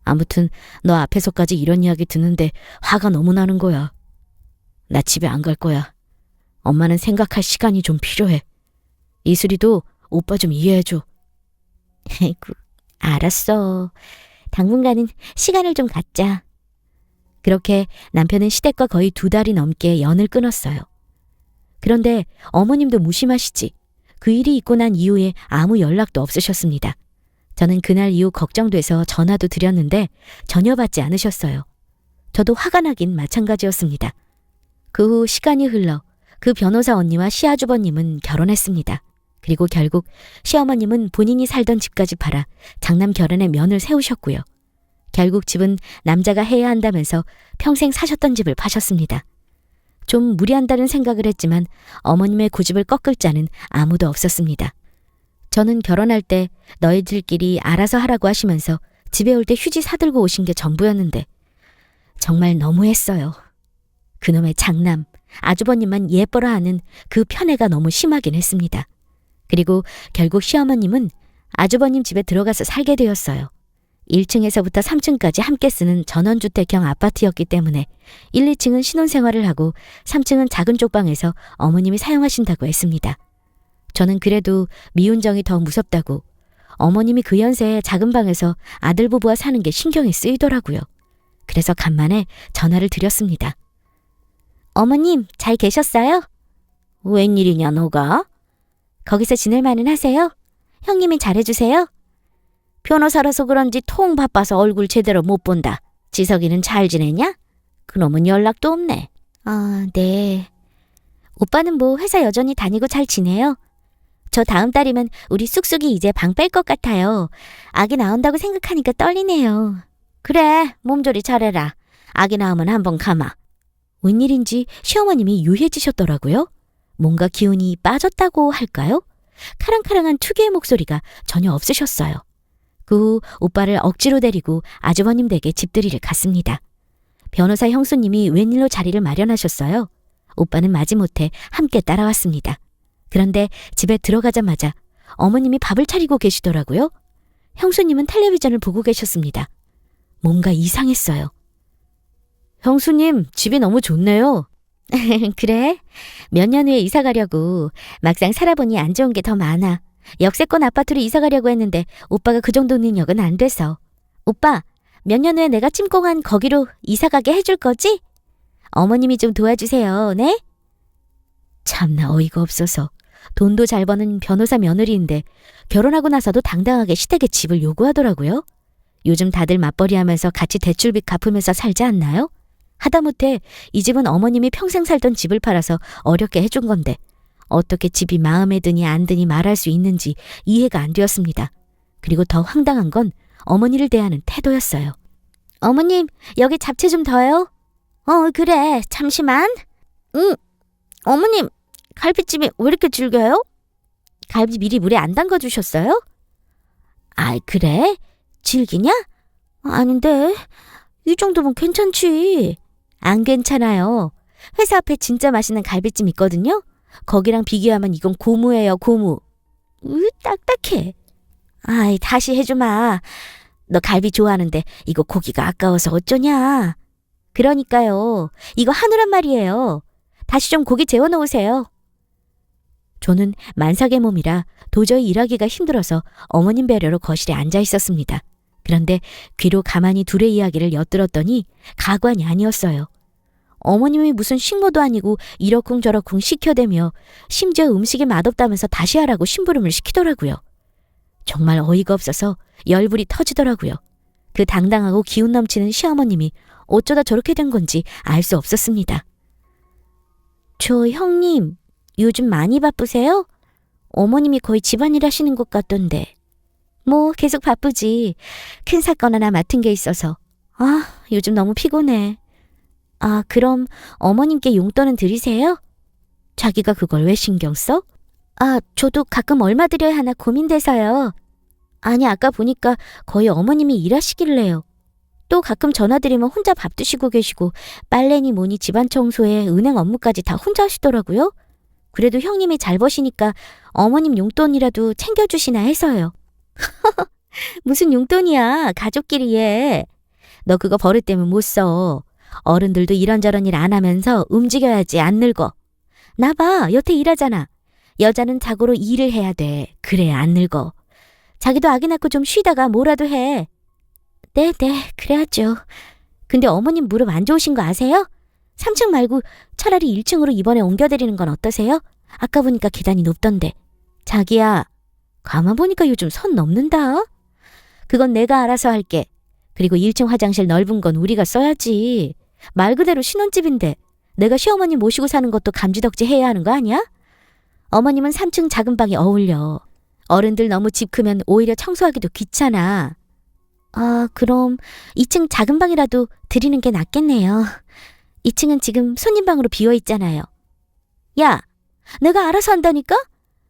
Speaker 1: 아무튼 너 앞에서까지 이런 이야기 듣는데 화가 너무 나는 거야. 나 집에 안 갈 거야. 엄마는 생각할 시간이 좀 필요해. 이슬이도 오빠 좀 이해해줘. 아이고, 알았어. 당분간은 시간을 좀 갖자. 그렇게 남편은 시댁과 거의 2달이 넘게 연을 끊었어요. 그런데 어머님도 무심하시지. 그 일이 있고 난 이후에 아무 연락도 없으셨습니다. 저는 그날 이후 걱정돼서 전화도 드렸는데 전혀 받지 않으셨어요. 저도 화가 나긴 마찬가지였습니다. 그 후 시간이 흘러 그 변호사 언니와 시아주버님은 결혼했습니다. 그리고 결국 시어머님은 본인이 살던 집까지 팔아 장남 결혼에 면을 세우셨고요. 결국 집은 남자가 해야 한다면서 평생 사셨던 집을 파셨습니다. 좀 무리한다는 생각을 했지만 어머님의 고집을 꺾을 자는 아무도 없었습니다. 저는 결혼할 때 너희들끼리 알아서 하라고 하시면서 집에 올 때 휴지 사들고 오신 게 전부였는데 정말 너무했어요. 그놈의 장남, 아주버님만 예뻐라 하는 그 편애가 너무 심하긴 했습니다. 그리고 결국 시어머님은 아주버님 집에 들어가서 살게 되었어요. 1층에서부터 3층까지 함께 쓰는 전원주택형 아파트였기 때문에 1, 2층은 신혼생활을 하고 3층은 작은 쪽방에서 어머님이 사용하신다고 했습니다. 저는 그래도 미운정이 더 무섭다고 어머님이 그 연세에 작은 방에서 아들 부부와 사는 게 신경이 쓰이더라고요. 그래서 간만에 전화를 드렸습니다. 어머님, 잘 계셨어요? 웬일이냐 너가? 거기서 지낼 만은 하세요? 형님이 잘해주세요? 변호사라서 그런지 통 바빠서 얼굴 제대로 못 본다. 지석이는 잘 지내냐? 그놈은 연락도 없네. 아, 네. 오빠는 뭐 회사 여전히 다니고 잘 지내요? 저 다음 달이면 우리 쑥쑥이 이제 방 뺄 것 같아요. 아기 나온다고 생각하니까 떨리네요. 그래, 몸조리 잘해라. 아기 나오면 한번 가마. 웬일인지 시어머님이 유해지셨더라고요. 뭔가 기운이 빠졌다고 할까요? 카랑카랑한 특유의 목소리가 전혀 없으셨어요. 그 후 오빠를 억지로 데리고 아주버님 댁에 집들이를 갔습니다. 변호사 형수님이 웬일로 자리를 마련하셨어요. 오빠는 마지못해 함께 따라왔습니다. 그런데 집에 들어가자마자 어머님이 밥을 차리고 계시더라고요. 형수님은 텔레비전을 보고 계셨습니다. 뭔가 이상했어요. 형수님, 집이 너무 좋네요. 그래? 몇 년 후에 이사 가려고. 막상 살아보니 안 좋은 게 더 많아. 역세권 아파트로 이사 가려고 했는데 오빠가 그 정도 능력은 안 돼서. 오빠, 몇 년 후에 내가 찜공한 거기로 이사 가게 해줄 거지? 어머님이 좀 도와주세요, 네? 참나 어이가 없어서. 돈도 잘 버는 변호사 며느리인데 결혼하고 나서도 당당하게 시댁에 집을 요구하더라고요. 요즘 다들 맞벌이 하면서 같이 대출빚 갚으면서 살지 않나요? 하다못해 이 집은 어머님이 평생 살던 집을 팔아서 어렵게 해준 건데 어떻게 집이 마음에 드니 안 드니 말할 수 있는지 이해가 안 되었습니다. 그리고 더 황당한 건 어머니를 대하는 태도였어요. 어머님, 여기 잡채 좀 더요? 그래, 잠시만. 어머님, 갈비찜이 왜 이렇게 질겨요? 갈비 미리 물에 안 담가주셨어요? 아이, 그래? 질기냐? 아닌데, 이 정도면 괜찮지. 안 괜찮아요. 회사 앞에 진짜 맛있는 갈비찜 있거든요. 거기랑 비교하면 이건 고무예요, 고무. 딱딱해. 아이, 다시 해주마. 너 갈비 좋아하는데 이거 고기가 아까워서 어쩌냐. 그러니까요. 이거 한우란 말이에요. 다시 좀 고기 재워놓으세요. 저는 만삭의 몸이라 도저히 일하기가 힘들어서 어머님 배려로 거실에 앉아 있었습니다. 그런데 귀로 가만히 둘의 이야기를 엿들었더니 가관이 아니었어요. 어머님이 무슨 식모도 아니고 이러쿵저러쿵 시켜대며 심지어 음식이 맛없다면서 다시 하라고 심부름을 시키더라고요. 정말 어이가 없어서 열불이 터지더라고요. 그 당당하고 기운 넘치는 시어머님이 어쩌다 저렇게 된 건지 알 수 없었습니다. 저 형님, 요즘 많이 바쁘세요? 어머님이 거의 집안일 하시는 것 같던데. 뭐 계속 바쁘지. 큰 사건 하나 맡은 게 있어서. 요즘 너무 피곤해. 그럼 어머님께 용돈은 드리세요? 자기가 그걸 왜 신경 써? 저도 가끔 얼마 드려야 하나 고민돼서요. 아니, 아까 보니까 거의 어머님이 일하시길래요. 또 가끔 전화드리면 혼자 밥 드시고 계시고 빨래니 뭐니 집안 청소에 은행 업무까지 다 혼자 하시더라고요. 그래도 형님이 잘 버시니까 어머님 용돈이라도 챙겨주시나 해서요. 무슨 용돈이야, 가족끼리 해. 너 그거 버릇 때문에 못 써. 어른들도 이런저런 일 안 하면서 움직여야지 안 늙어. 나 봐, 여태 일하잖아. 여자는 자고로 일을 해야 돼. 그래야 안 늙어. 자기도 아기 낳고 좀 쉬다가 뭐라도 해. 네네, 그래야죠. 근데 어머님 무릎 안 좋으신 거 아세요? 3층 말고 차라리 1층으로 이번에 옮겨드리는 건 어떠세요? 아까 보니까 계단이 높던데. 자기야, 가만 보니까 요즘 선 넘는다. 그건 내가 알아서 할게. 그리고 1층 화장실 넓은 건 우리가 써야지. 말 그대로 신혼집인데 내가 시어머니 모시고 사는 것도 감지덕지 해야 하는 거 아니야? 어머님은 3층 작은 방에 어울려. 어른들 너무 집 크면 오히려 청소하기도 귀찮아. 그럼 2층 작은 방이라도 드리는 게 낫겠네요. 2층은 지금 손님방으로 비어있잖아요. 야, 내가 알아서 한다니까?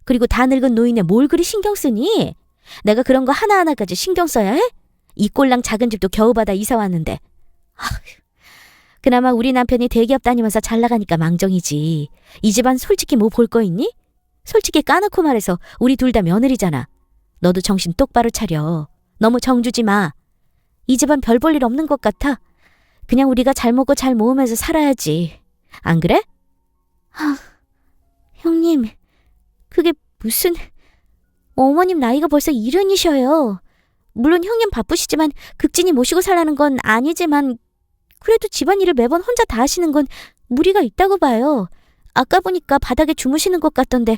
Speaker 1: 그리고 다 늙은 노인에 뭘 그리 신경 쓰니? 내가 그런 거 하나하나까지 신경 써야 해? 이 꼴랑 작은 집도 겨우 받아 이사 왔는데. 그나마 우리 남편이 대기업 다니면서 잘 나가니까 망정이지. 이 집안 솔직히 뭐 볼 거 있니? 솔직히 까놓고 말해서 우리 둘 다 며느리잖아. 너도 정신 똑바로 차려. 너무 정주지 마. 이 집안 별 볼 일 없는 것 같아. 그냥 우리가 잘 먹고 잘 모으면서 살아야지. 안 그래? 형님, 그게 무슨... 어머님 나이가 벌써 70이셔요. 물론 형님 바쁘시지만 극진히 모시고 살라는 건 아니지만 그래도 집안일을 매번 혼자 다 하시는 건 무리가 있다고 봐요. 아까 보니까 바닥에 주무시는 것 같던데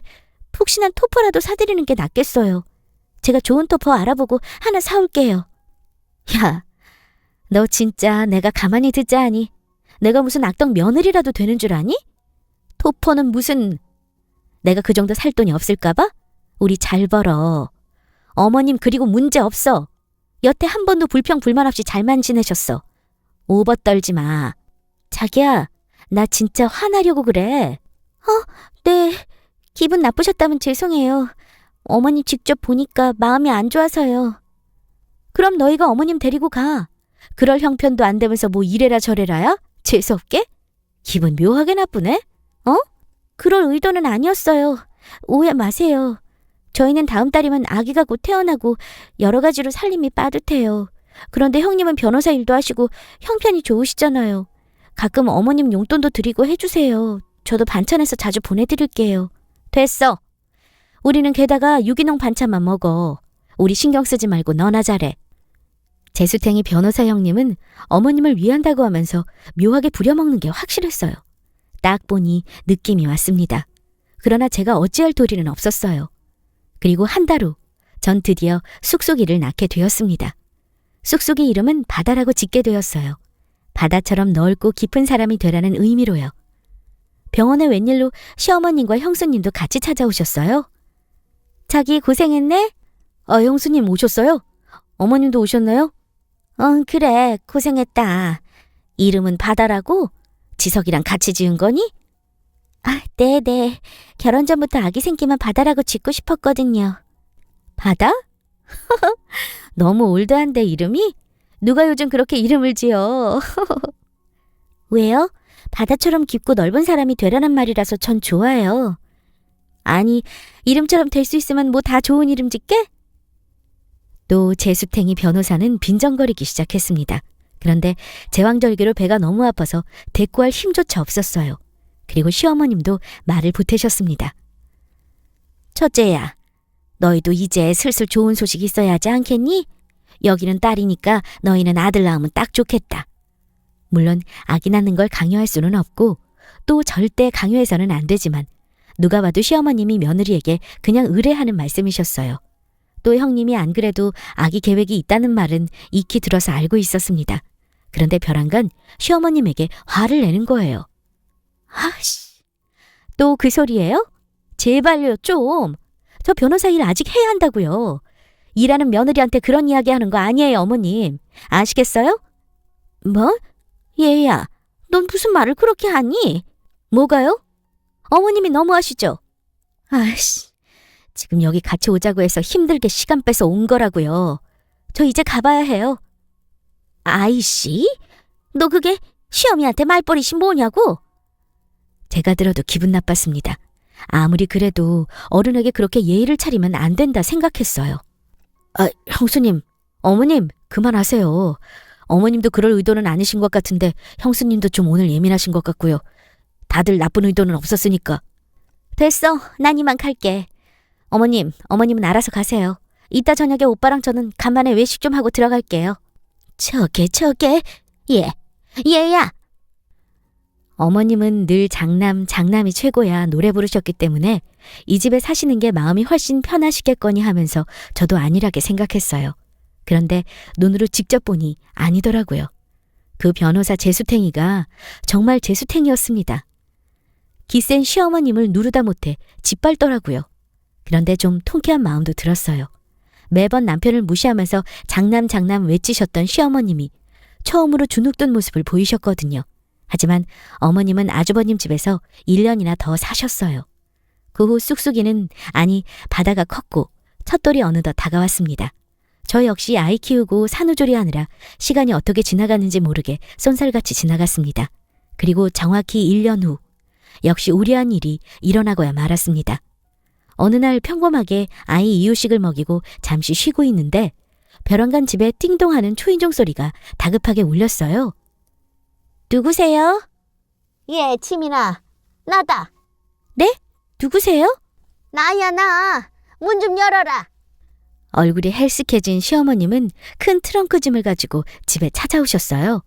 Speaker 1: 푹신한 토퍼라도 사드리는 게 낫겠어요. 제가 좋은 토퍼 알아보고 하나 사올게요. 야, 너 진짜 내가 가만히 듣자 하니 내가 무슨 악덕 며느리라도 되는 줄 아니? 토퍼는 무슨... 내가 그 정도 살 돈이 없을까 봐? 우리 잘 벌어. 어머님 그리고 문제 없어. 여태 한 번도 불평 불만 없이 잘만 지내셨어. 오버 떨지 마. 자기야, 나 진짜 화나려고 그래. 네. 기분 나쁘셨다면 죄송해요. 어머님 직접 보니까 마음이 안 좋아서요. 그럼 너희가 어머님 데리고 가. 그럴 형편도 안 되면서 뭐 이래라 저래라야? 재수없게? 기분 묘하게 나쁘네? 그럴 의도는 아니었어요. 오해 마세요. 저희는 다음 달이면 아기가 곧 태어나고 여러 가지로 살림이 빠듯해요. 그런데 형님은 변호사 일도 하시고 형편이 좋으시잖아요. 가끔 어머님 용돈도 드리고 해주세요. 저도 반찬해서 자주 보내드릴게요. 됐어. 우리는 게다가 유기농 반찬만 먹어. 우리 신경 쓰지 말고 너나 잘해. 재수탱이 변호사 형님은 어머님을 위한다고 하면서 묘하게 부려먹는 게 확실했어요. 딱 보니 느낌이 왔습니다. 그러나 제가 어찌할 도리는 없었어요. 그리고 한 달 후, 전 드디어 쑥쑥이를 낳게 되었습니다. 쑥쑥이 이름은 바다라고 짓게 되었어요. 바다처럼 넓고 깊은 사람이 되라는 의미로요. 병원에 웬일로 시어머님과 형수님도 같이 찾아오셨어요. 자기 고생했네? 형수님 오셨어요? 어머님도 오셨나요? 그래, 고생했다. 이름은 바다라고? 지석이랑 같이 지은 거니? 네네. 결혼 전부터 아기 생기면 바다라고 짓고 싶었거든요. 바다? 너무 올드한데 이름이? 누가 요즘 그렇게 이름을 지어? 왜요? 바다처럼 깊고 넓은 사람이 되라는 말이라서 전 좋아요. 아니, 이름처럼 될 수 있으면 뭐 다 좋은 이름 짓게? 또 재수탱이 변호사는 빈정거리기 시작했습니다. 그런데 제왕절개로 배가 너무 아파서 대꾸할 힘조차 없었어요. 그리고 시어머님도 말을 보태셨습니다. 첫째야, 너희도 이제 슬슬 좋은 소식 있어야 하지 않겠니? 여기는 딸이니까 너희는 아들 낳으면 딱 좋겠다. 물론 아기 낳는 걸 강요할 수는 없고 또 절대 강요해서는 안 되지만 누가 봐도 시어머님이 며느리에게 그냥 의뢰하는 말씀이셨어요. 또 형님이 안 그래도 아기 계획이 있다는 말은 익히 들어서 알고 있었습니다. 그런데 벼랑간 시어머님에게 화를 내는 거예요. 아씨, 또 그 소리예요? 제발요 좀. 저 변호사 일 아직 해야 한다고요. 일하는 며느리한테 그런 이야기 하는 거 아니에요, 어머님. 아시겠어요? 뭐? 얘야, 넌 무슨 말을 그렇게 하니? 뭐가요? 어머님이 너무하시죠? 아이씨, 지금 여기 같이 오자고 해서 힘들게 시간 빼서 온 거라고요. 저 이제 가봐야 해요. 아이씨, 너 그게 시어미한테 말버릇이 뭐냐고? 제가 들어도 기분 나빴습니다. 아무리 그래도 어른에게 그렇게 예의를 차리면 안 된다 생각했어요. 아, 형수님, 어머님, 그만하세요. 어머님도 그럴 의도는 아니신 것 같은데 형수님도 좀 오늘 예민하신 것 같고요. 다들 나쁜 의도는 없었으니까. 됐어, 난 이만 갈게. 어머님은 알아서 가세요. 이따 저녁에 오빠랑 저는 간만에 외식 좀 하고 들어갈게요. 저게, 얘야. 어머님은 늘 장남이 최고야 노래 부르셨기 때문에 이 집에 사시는 게 마음이 훨씬 편하시겠거니 하면서 저도 안일하게 생각했어요. 그런데 눈으로 직접 보니 아니더라고요. 그 변호사 재수탱이가 정말 재수탱이었습니다. 기센 시어머님을 누르다 못해 짓밟더라고요. 그런데 좀 통쾌한 마음도 들었어요. 매번 남편을 무시하면서 장남 외치셨던 시어머님이 처음으로 주눅든 모습을 보이셨거든요. 하지만 어머님은 아주버님 집에서 1년이나 더 사셨어요. 그 후 쑥쑥이는 바다가 컸고 첫돌이 어느덧 다가왔습니다. 저 역시 아이 키우고 산후조리 하느라 시간이 어떻게 지나갔는지 모르게 쏜살같이 지나갔습니다. 그리고 정확히 1년 후 역시 우려한 일이 일어나고야 말았습니다. 어느 날 평범하게 아이 이유식을 먹이고 잠시 쉬고 있는데 벼랑간 집에 띵동하는 초인종 소리가 다급하게 울렸어요. 누구세요?
Speaker 2: 예, 치민아. 나다.
Speaker 1: 네? 누구세요?
Speaker 2: 나야, 나. 문 좀 열어라.
Speaker 1: 얼굴이 헬쓱해진 시어머님은 큰 트렁크짐을 가지고 집에 찾아오셨어요.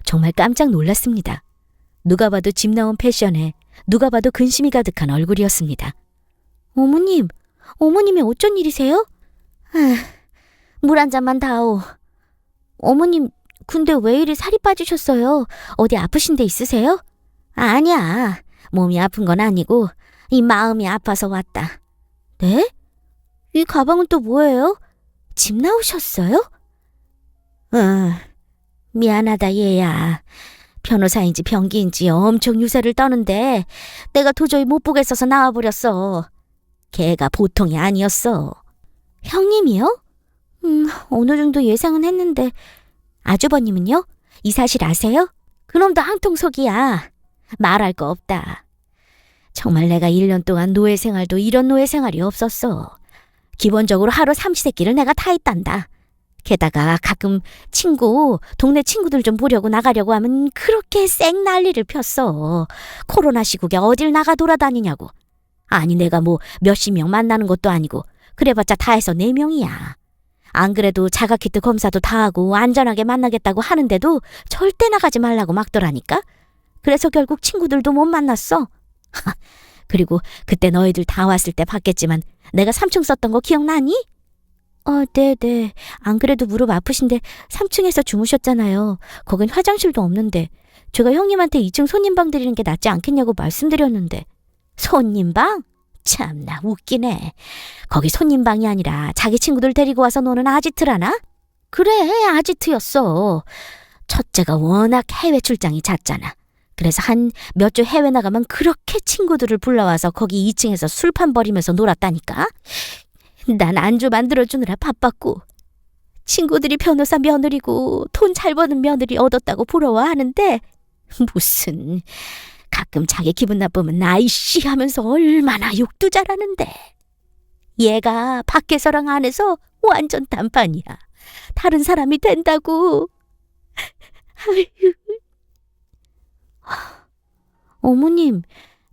Speaker 1: 정말 깜짝 놀랐습니다. 누가 봐도 집 나온 패션에 누가 봐도 근심이 가득한 얼굴이었습니다. 어머님이 어쩐 일이세요? 물 한 잔만 다오. 어머님, 근데 왜 이리 살이 빠지셨어요? 어디 아프신 데 있으세요? 아니야, 몸이 아픈 건 아니고 이 마음이 아파서 왔다. 네? 이 가방은 또 뭐예요? 집 나오셨어요? 미안하다 얘야. 변호사인지 병기인지 엄청 유세를 떠는데 내가 도저히 못 보겠어서 나와버렸어. 걔가 보통이 아니었어. 형님이요? 어느 정도 예상은 했는데 아주버님은요? 이 사실 아세요? 그놈도 한통속이야. 말할 거 없다. 정말 내가 1년 동안 노예 생활도 이런 노예 생활이 없었어. 기본적으로 하루 삼시세끼를 내가 다 했단다. 게다가 가끔 동네 친구들 좀 보려고 나가려고 하면 그렇게 쌩 난리를 폈어. 코로나 시국에 어딜 나가 돌아다니냐고. 아니 내가 뭐 몇십 명 만나는 것도 아니고 그래봤자 다 해서 4명이야. 안 그래도 자가키트 검사도 다 하고 안전하게 만나겠다고 하는데도 절대 나가지 말라고 막더라니까. 그래서 결국 친구들도 못 만났어. 그리고 그때 너희들 다 왔을 때 봤겠지만 내가 3층 썼던 거 기억나니? 네네. 안 그래도 무릎 아프신데 3층에서 주무셨잖아요. 거긴 화장실도 없는데 제가 형님한테 2층 손님방 드리는 게 낫지 않겠냐고 말씀드렸는데. 손님방? 참나 웃기네. 거기 손님방이 아니라 자기 친구들 데리고 와서 노는 아지트라나? 그래, 아지트였어. 첫째가 워낙 해외 출장이 잦잖아. 그래서 한 몇 주 해외 나가면 그렇게 친구들을 불러와서 거기 2층에서 술판 벌이면서 놀았다니까. 난 안주 만들어주느라 바빴고 친구들이 변호사 며느리고 돈 잘 버는 며느리 얻었다고 부러워하는데 무슨 가끔 자기 기분 나쁘면 아이씨 하면서 얼마나 욕도 잘하는데 얘가 밖에서랑 안에서 완전 단판이야. 다른 사람이 된다고. 어머님,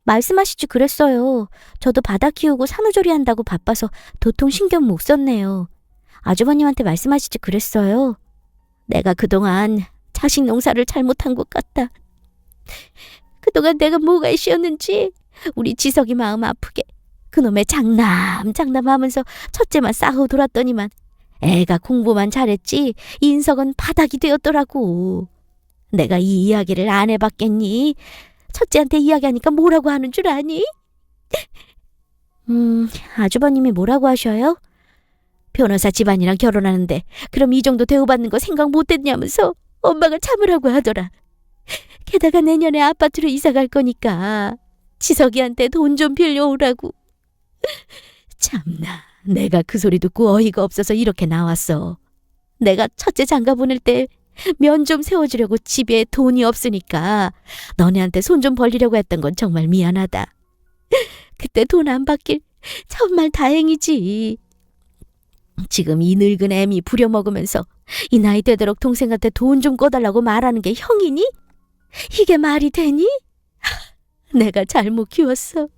Speaker 1: 말씀하시지 그랬어요. 저도 바다 키우고 산후조리 한다고 바빠서 도통 신경 못 썼네요. 아주버님한테 말씀하시지 그랬어요. 내가 그동안 자식 농사를 잘못한 것 같다. 그동안 내가 뭐가 이씨였는지 우리 지석이 마음 아프게 그놈의 장남하면서 첫째만 싸고 돌았더니만 애가 공부만 잘했지 인성은 바닥이 되었더라고. 내가 이 이야기를 안 해봤겠니? 첫째한테 이야기하니까 뭐라고 하는 줄 아니? 아주버님이 뭐라고 하셔요? 변호사 집안이랑 결혼하는데 그럼 이 정도 대우받는 거 생각 못했냐면서 엄마가 참으라고 하더라. 게다가 내년에 아파트로 이사 갈 거니까 지석이한테 돈 좀 빌려오라고. 참나, 내가 그 소리 듣고 어이가 없어서 이렇게 나왔어. 내가 첫째 장가 보낼 때 면 좀 세워주려고 집에 돈이 없으니까 너네한테 손 좀 벌리려고 했던 건 정말 미안하다. 그때 돈 안 받길 정말 다행이지. 지금 이 늙은 애미 부려먹으면서 이 나이 되도록 동생한테 돈 좀 꿔달라고 말하는 게 형이니? 이게 말이 되니? 내가 잘못 키웠어.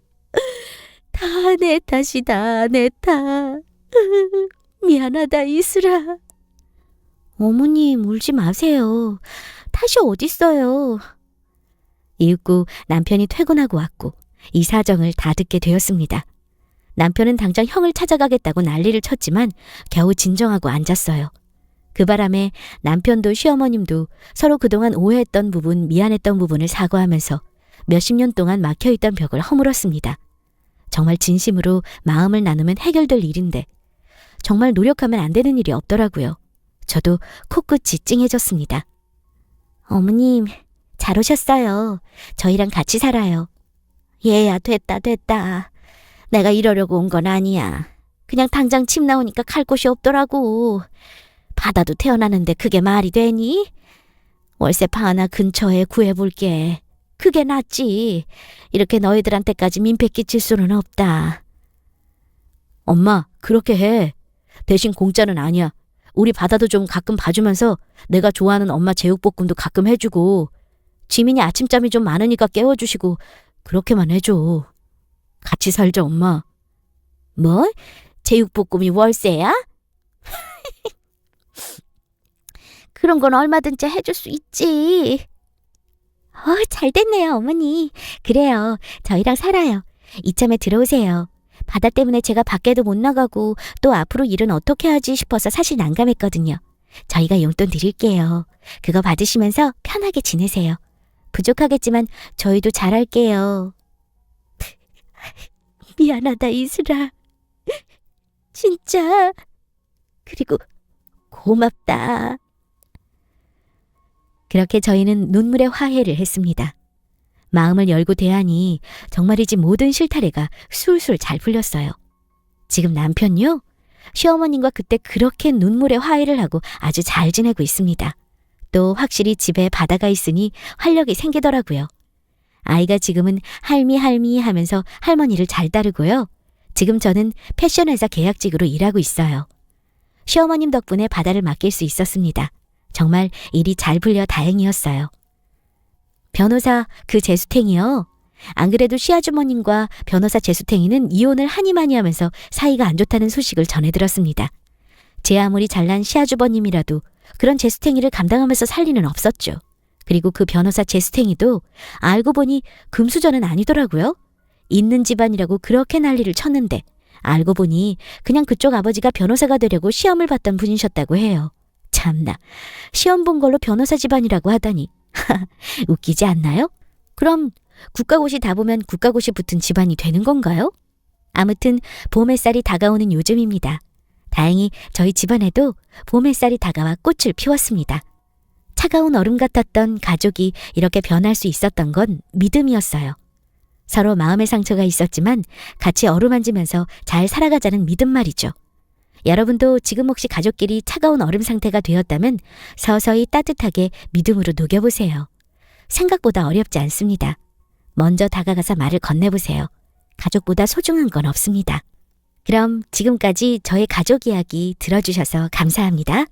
Speaker 1: 다 내 탓이다, 내 탓. 미안하다, 이슬아. 어머님, 울지 마세요. 탓이 어딨어요. 이윽고 남편이 퇴근하고 왔고 이 사정을 다 듣게 되었습니다. 남편은 당장 형을 찾아가겠다고 난리를 쳤지만 겨우 진정하고 앉았어요. 그 바람에 남편도 시어머님도 서로 그동안 오해했던 부분, 미안했던 부분을 사과하면서 몇십 년 동안 막혀있던 벽을 허물었습니다. 정말 진심으로 마음을 나누면 해결될 일인데 정말 노력하면 안 되는 일이 없더라고요. 저도 코끝이 찡해졌습니다. 어머님, 잘 오셨어요. 저희랑 같이 살아요. 얘야, 됐다. 내가 이러려고 온 건 아니야. 그냥 당장 집 나오니까 갈 곳이 없더라고. 바다도 태어나는데 그게 말이 되니? 월세파 하나 근처에 구해볼게. 그게 낫지. 이렇게 너희들한테까지 민폐 끼칠 수는 없다. 엄마, 그렇게 해. 대신 공짜는 아니야. 우리 바다도 좀 가끔 봐주면서 내가 좋아하는 엄마 제육볶음도 가끔 해주고 지민이 아침잠이 좀 많으니까 깨워주시고 그렇게만 해줘. 같이 살자, 엄마. 뭐? 제육볶음이 월세야? 그런 건 얼마든지 해줄 수 있지. 잘 됐네요, 어머니. 그래요, 저희랑 살아요. 이참에 들어오세요. 바다 때문에 제가 밖에도 못 나가고 또 앞으로 일은 어떻게 하지 싶어서 사실 난감했거든요. 저희가 용돈 드릴게요. 그거 받으시면서 편하게 지내세요. 부족하겠지만 저희도 잘할게요. 미안하다, 이슬아. 진짜. 그리고 고맙다. 그렇게 저희는 눈물의 화해를 했습니다. 마음을 열고 대하니 정말이지 모든 실타래가 술술 잘 풀렸어요. 지금 남편요? 시어머님과 그때 그렇게 눈물의 화해를 하고 아주 잘 지내고 있습니다. 또 확실히 집에 바다가 있으니 활력이 생기더라고요. 아이가 지금은 할미 하면서 할머니를 잘 따르고요. 지금 저는 패션회사 계약직으로 일하고 있어요. 시어머님 덕분에 바다를 맡길 수 있었습니다. 정말 일이 잘 풀려 다행이었어요. 변호사 그 재수탱이요. 안 그래도 시아주머님과 변호사 재수탱이는 이혼을 하니마니 하면서 사이가 안 좋다는 소식을 전해 들었습니다. 제 아무리 잘난 시아주버님이라도 그런 재수탱이를 감당하면서 살 리는 없었죠. 그리고 그 변호사 재수탱이도 알고 보니 금수저는 아니더라고요. 있는 집안이라고 그렇게 난리를 쳤는데 알고 보니 그냥 그쪽 아버지가 변호사가 되려고 시험을 봤던 분이셨다고 해요. 참나, 시험 본 걸로 변호사 집안이라고 하다니. 웃기지 않나요? 그럼 국가고시 다 보면 국가고시 붙은 집안이 되는 건가요? 아무튼 봄 햇살이 다가오는 요즘입니다. 다행히 저희 집안에도 봄 햇살이 다가와 꽃을 피웠습니다. 차가운 얼음 같았던 가족이 이렇게 변할 수 있었던 건 믿음이었어요. 서로 마음의 상처가 있었지만 같이 어루만지면서 잘 살아가자는 믿음 말이죠. 여러분도 지금 혹시 가족끼리 차가운 얼음 상태가 되었다면 서서히 따뜻하게 믿음으로 녹여보세요. 생각보다 어렵지 않습니다. 먼저 다가가서 말을 건네보세요. 가족보다 소중한 건 없습니다. 그럼 지금까지 저의 가족 이야기 들어주셔서 감사합니다.